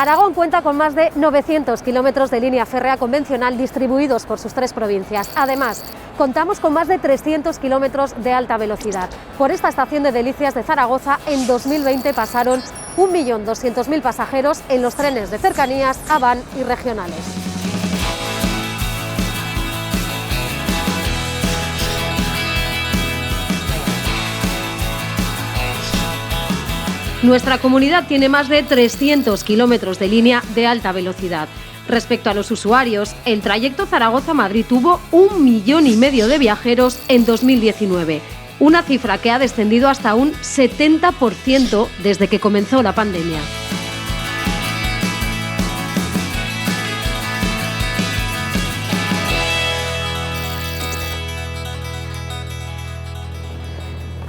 Aragón cuenta con más de 900 kilómetros de línea férrea convencional distribuidos por sus 3 provincias. Además, contamos con más de 300 kilómetros de alta velocidad. Por esta estación de Delicias de Zaragoza, en 2020 pasaron 1.200.000 pasajeros en los trenes de cercanías, AVAN y regionales. Nuestra comunidad tiene más de 300 kilómetros de línea de alta velocidad. Respecto a los usuarios, el trayecto Zaragoza-Madrid tuvo 1,5 millones de viajeros en 2019, una cifra que ha descendido hasta un 70% desde que comenzó la pandemia.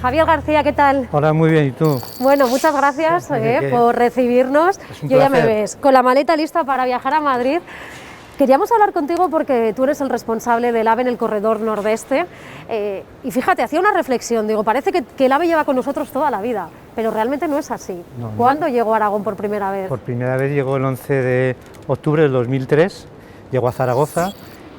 Javier García, ¿qué tal? Hola, muy bien, ¿y tú? Bueno, muchas gracias por recibirnos. Yo ya me ves, con la maleta lista para viajar a Madrid. Queríamos hablar contigo porque tú eres el responsable del AVE en el corredor nordeste. Y fíjate, hacía una reflexión, digo, parece que el AVE lleva con nosotros toda la vida, pero realmente no es así. No, ¿Cuándo llegó a Aragón por primera vez? Por primera vez llegó el 11 de octubre del 2003, llegó a Zaragoza.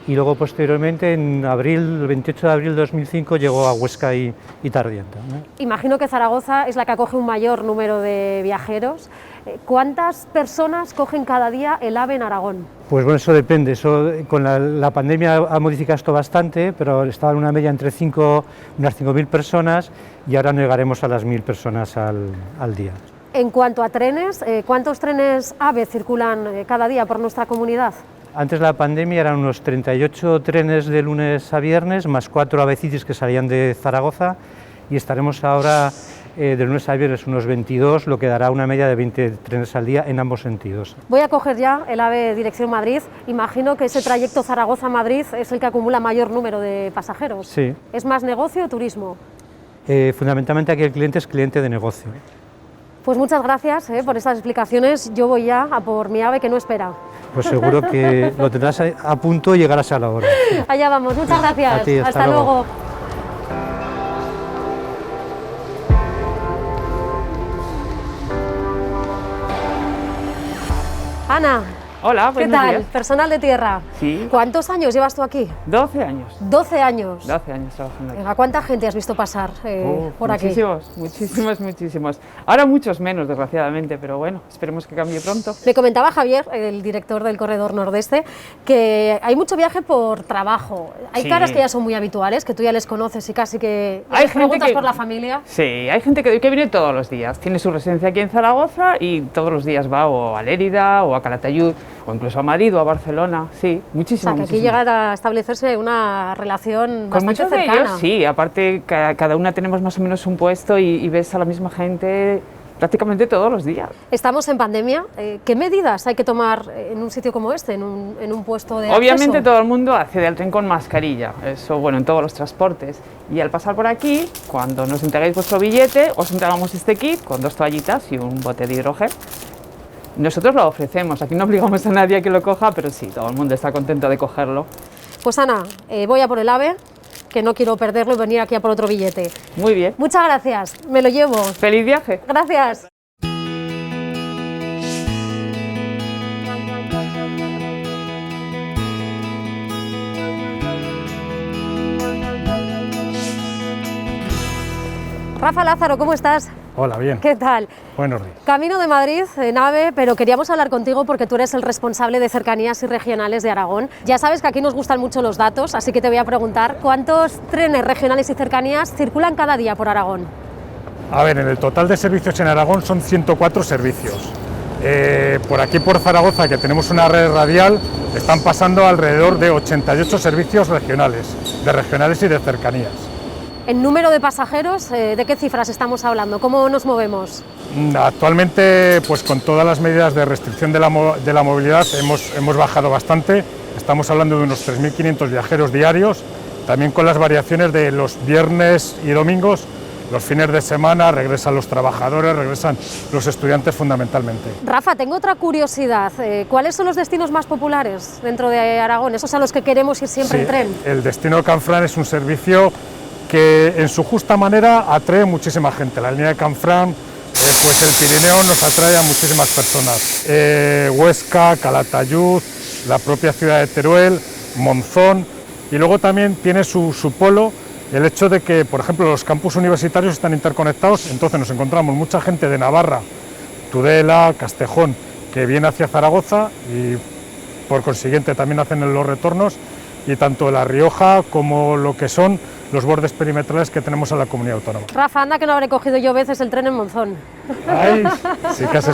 Y luego posteriormente, en abril, el 28 de abril de 2005, llegó a Huesca y Tardienta, ¿no? Imagino que Zaragoza es la que acoge un mayor número de viajeros. ¿Cuántas personas cogen cada día el AVE en Aragón? Pues bueno, eso depende. Eso, con la pandemia ha modificado esto bastante, pero estaba en una media entre unas 5.000 personas y ahora no llegaremos a las 1.000 personas al día. En cuanto a trenes, ¿cuántos trenes AVE circulan cada día por nuestra comunidad? Antes de la pandemia eran unos 38 trenes de lunes a viernes, más 4 AVE-Cities que salían de Zaragoza, y estaremos ahora de lunes a viernes unos 22, lo que dará una media de 20 trenes al día en ambos sentidos. Voy a coger ya el AVE dirección Madrid. Imagino que ese trayecto Zaragoza-Madrid es el que acumula mayor número de pasajeros. Sí. ¿Es más negocio o turismo? Fundamentalmente aquí el cliente es cliente de negocio. Pues muchas gracias por estas explicaciones. Yo voy ya a por mi AVE que no espera. Pues seguro que lo tendrás a punto y llegarás a la hora. Allá vamos, muchas gracias. A ti, hasta luego. Ana. Hola, ¿Qué tal? Días. Personal de tierra. Sí. ¿Cuántos años llevas tú aquí? 12 años. 12 años. 12 años trabajando aquí. ¿A cuánta gente has visto pasar por aquí? Muchísimos. Ahora muchos menos, desgraciadamente, pero bueno, esperemos que cambie pronto. Me comentaba Javier, el director del corredor nordeste, que hay mucho viaje por trabajo. Hay caras que ya son muy habituales, que tú ya les conoces y casi que les preguntas por la familia. Sí, hay gente que viene todos los días. Tiene su residencia aquí en Zaragoza y todos los días va o a Lérida o a Calatayud, o incluso a Madrid o a Barcelona, sí, muchísimo. O sea, que aquí llegar a establecerse una relación bastante cercana. De ellos, sí, aparte cada una tenemos más o menos un puesto y ves a la misma gente prácticamente todos los días. Estamos en pandemia. ¿Qué medidas hay que tomar en un sitio como este, en un puesto de Obviamente acceso? Todo el mundo accede al tren con mascarilla, eso bueno, en todos los transportes. Y al pasar por aquí, cuando nos entregáis vuestro billete, os entregamos este kit con 2 toallitas y un bote de hidrogel. Nosotros lo ofrecemos, aquí no obligamos a nadie a que lo coja, pero sí, todo el mundo está contento de cogerlo. Pues Ana, voy a por el AVE, que no quiero perderlo y venir aquí a por otro billete. Muy bien. Muchas gracias, me lo llevo. ¡Feliz viaje! Gracias. Rafa Lázaro, ¿cómo estás? Hola, bien. ¿Qué tal? Buenos días. Camino de Madrid en AVE, pero queríamos hablar contigo porque tú eres el responsable de cercanías y regionales de Aragón. Ya sabes que aquí nos gustan mucho los datos, así que te voy a preguntar, ¿cuántos trenes regionales y cercanías circulan cada día por Aragón? A ver, en el total de servicios en Aragón son 104 servicios. Por aquí, por Zaragoza, que tenemos una red radial, están pasando alrededor de 88 servicios regionales y de cercanías. En número de pasajeros, ¿de qué cifras estamos hablando? ¿Cómo nos movemos? Actualmente, pues con todas las medidas de restricción de la movilidad, hemos bajado bastante. Estamos hablando de unos 3.500 viajeros diarios, también con las variaciones de los viernes y domingos. Los fines de semana regresan los trabajadores, regresan los estudiantes fundamentalmente. Rafa, tengo otra curiosidad. ¿Cuáles son los destinos más populares dentro de Aragón? Esos a los que queremos ir siempre en tren. El destino Canfrán es un servicio que en su justa manera atrae muchísima gente. La línea de Canfrán pues el Pirineo nos atrae a muchísimas personas. Huesca, Calatayud, la propia ciudad de Teruel, Monzón, y luego también tiene su polo el hecho de que, por ejemplo, los campus universitarios están interconectados, entonces nos encontramos mucha gente de Navarra, Tudela, Castejón, que viene hacia Zaragoza y por consiguiente también hacen los retornos, y tanto La Rioja como lo que son los bordes perimetrales que tenemos en la comunidad autónoma. Rafa, anda que no habré cogido yo veces el tren en Monzón. Ay, sí que has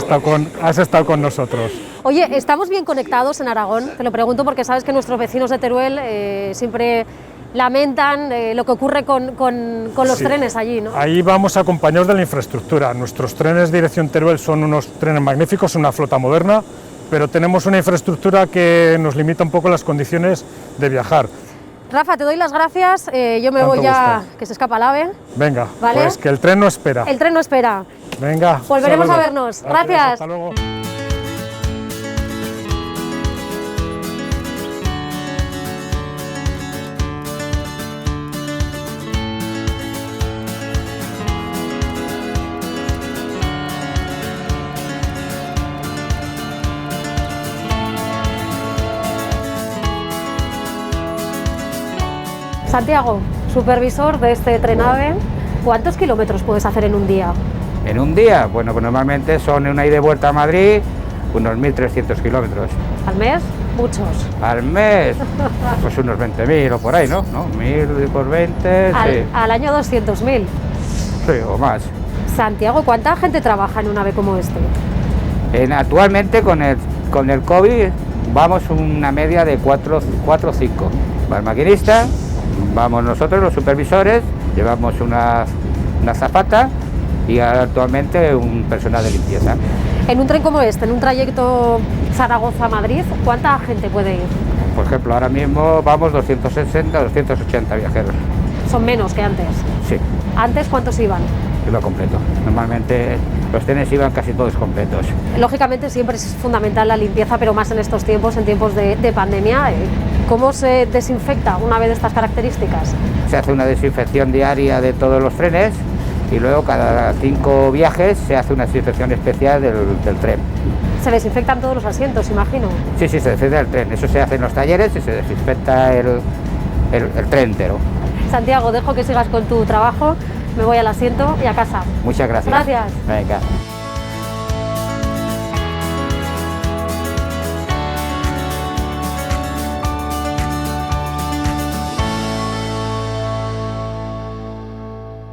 estado con nosotros. Oye, ¿estamos bien conectados en Aragón? Te lo pregunto porque sabes que nuestros vecinos de Teruel siempre lamentan lo que ocurre con los trenes allí, ¿no? Ahí vamos acompañados de la infraestructura. Nuestros trenes de dirección Teruel son unos trenes magníficos, una flota moderna, pero tenemos una infraestructura que nos limita un poco las condiciones de viajar. Rafa, te doy las gracias, yo me voy ya, que se escapa el AVE. Venga, ¿vale? Pues que el tren no espera. El tren no espera. Venga, volveremos a vernos. Gracias. Hasta luego. Santiago, supervisor de este tren AVE, ¿cuántos kilómetros puedes hacer en un día? En un día, bueno, pues normalmente son una ida y vuelta a Madrid, unos 1.300 kilómetros. ¿Al mes? Muchos. Al mes, pues unos 20.000 o por ahí, ¿no? 1.000 por 20, sí. Al año 200.000. Sí, o más. Santiago, ¿cuánta gente trabaja en un AVE como este? Actualmente con el COVID vamos una media de 4 o 5. Va el maquinista, vamos nosotros los supervisores, llevamos una azafata y actualmente un personal de limpieza. En un tren como este, en un trayecto Zaragoza-Madrid, ¿cuánta gente puede ir? Por ejemplo, ahora mismo vamos 260, 280 viajeros. Son menos que antes. Sí. ¿Antes cuántos iban? Iba completo. Normalmente los trenes iban casi todos completos. Lógicamente siempre es fundamental la limpieza, pero más en estos tiempos, en tiempos de pandemia. ¿Cómo se desinfecta una vez de estas características? Se hace una desinfección diaria de todos los trenes y luego cada 5 viajes se hace una desinfección especial del tren. Se desinfectan todos los asientos, imagino. Sí, se desinfecta el tren. Eso se hace en los talleres y se desinfecta el tren entero. Santiago, dejo que sigas con tu trabajo, me voy al asiento y a casa. Muchas gracias. Gracias. Venga.